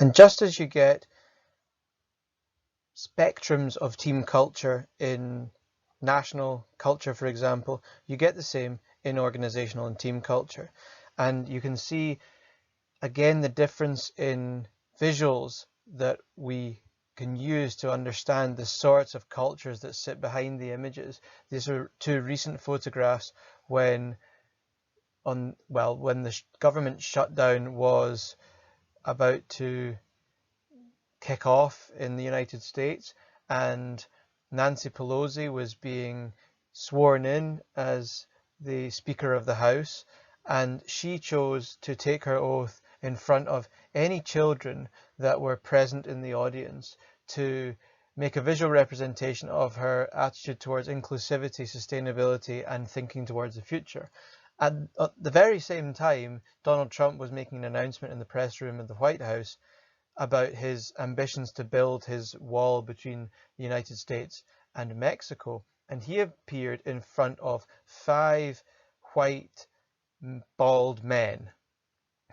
And just as you get spectrums of team culture in national culture, for example, you get the same in organizational and team culture. And you can see, again, the difference in visuals that we can use to understand the sorts of cultures that sit behind the images. These are two recent photographs when when the government shutdown was about to kick off in the United States, and Nancy Pelosi was being sworn in as the Speaker of the House, and she chose to take her oath in front of any children that were present in the audience to make a visual representation of her attitude towards inclusivity, sustainability, and thinking towards the future. At the very same time, Donald Trump was making an announcement in the press room of the White House about his ambitions to build his wall between the United States and Mexico. And he appeared in front of 5 white, bald men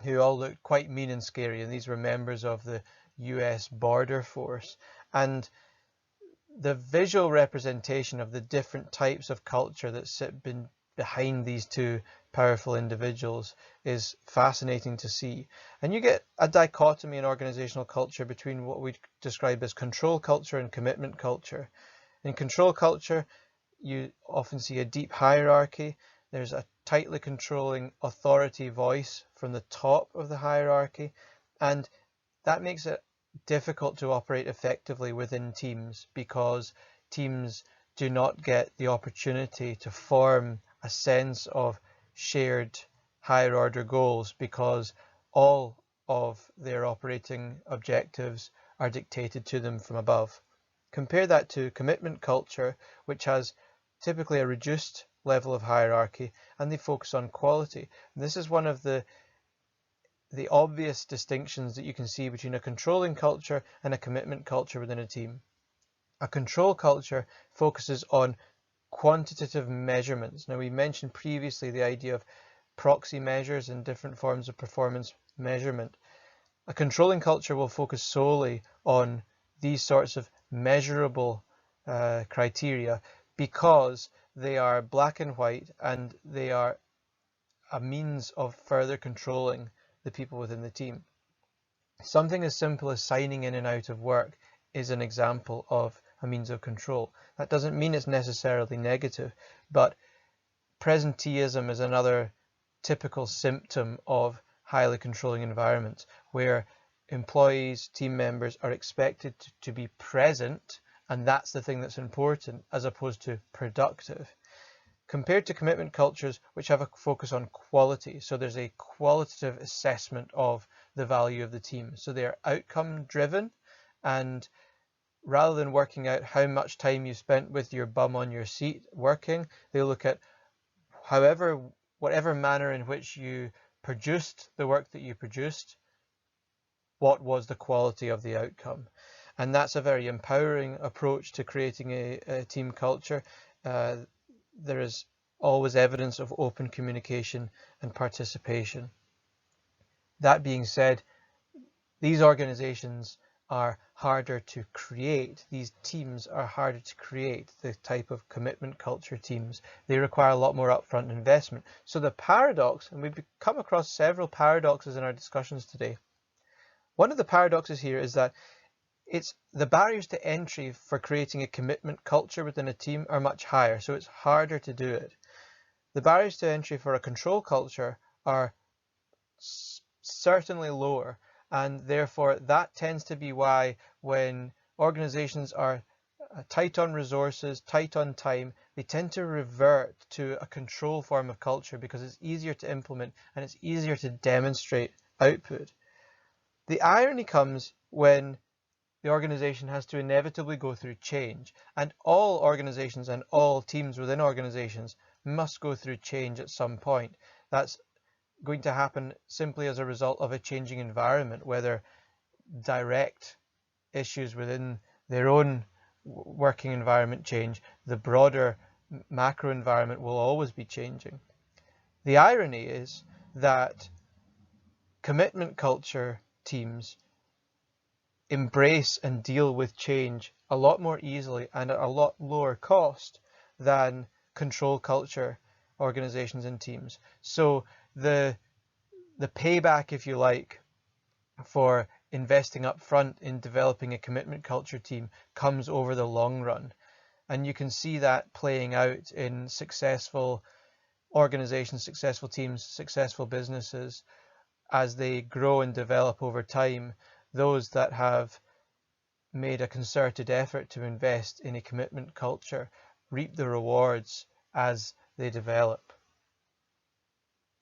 who all looked quite mean and scary. And these were members of the US border force. And the visual representation of the different types of culture that sit behind these two powerful individuals is fascinating to see. And you get a dichotomy in organizational culture between what we describe as control culture and commitment culture. In control culture, you often see a deep hierarchy. There's a tightly controlling authority voice from the top of the hierarchy, and that makes it difficult to operate effectively within teams because teams do not get the opportunity to form a sense of shared higher order goals because all of their operating objectives are dictated to them from above. Compare that to commitment culture, which has typically a reduced level of hierarchy, and they focus on quality. And this is one of the obvious distinctions that you can see between a controlling culture and a commitment culture within a team. A control culture focuses on quantitative measurements. Now, we mentioned previously the idea of proxy measures and different forms of performance measurement. A controlling culture will focus solely on these sorts of measurable criteria because they are black and white and they are a means of further controlling the people within the team. Something as simple as signing in and out of work is an example of a means of control. That doesn't mean it's necessarily negative, but presenteeism is another typical symptom of highly controlling environments where employees, team members are expected to be present, and that's the thing that's important as opposed to productive. Compared to commitment cultures which have a focus on quality. So there's a qualitative assessment of the value of the team. So they're outcome driven, and rather than working out how much time you spent with your bum on your seat working, they look at whatever manner in which you produced the work that you produced, what was the quality of the outcome. And that's a very empowering approach to creating a team culture. There is always evidence of open communication and participation. That being said, these organizations are harder to create. These teams are harder to create, the type of commitment culture teams. They require a lot more upfront investment. So the paradox, and we've come across several paradoxes in our discussions today. One of the paradoxes here is that it's the barriers to entry for creating a commitment culture within a team are much higher, so it's harder to do it. The barriers to entry for a control culture are certainly lower, and therefore that tends to be why when organizations are tight on resources, tight on time, they tend to revert to a control form of culture because it's easier to implement and it's easier to demonstrate output. The irony comes when the organization has to inevitably go through change, and all organizations and all teams within organizations must go through change at some point. That's going to happen simply as a result of a changing environment, whether direct issues within their own working environment change, the broader macro environment will always be changing. The irony is that commitment culture teams embrace and deal with change a lot more easily and at a lot lower cost than control culture organizations and teams. So the payback, if you like, for investing up front in developing a commitment culture team comes over the long run. And you can see that playing out in successful organizations, successful teams, successful businesses as they grow and develop over time. Those that have made a concerted effort to invest in a commitment culture reap the rewards as they develop.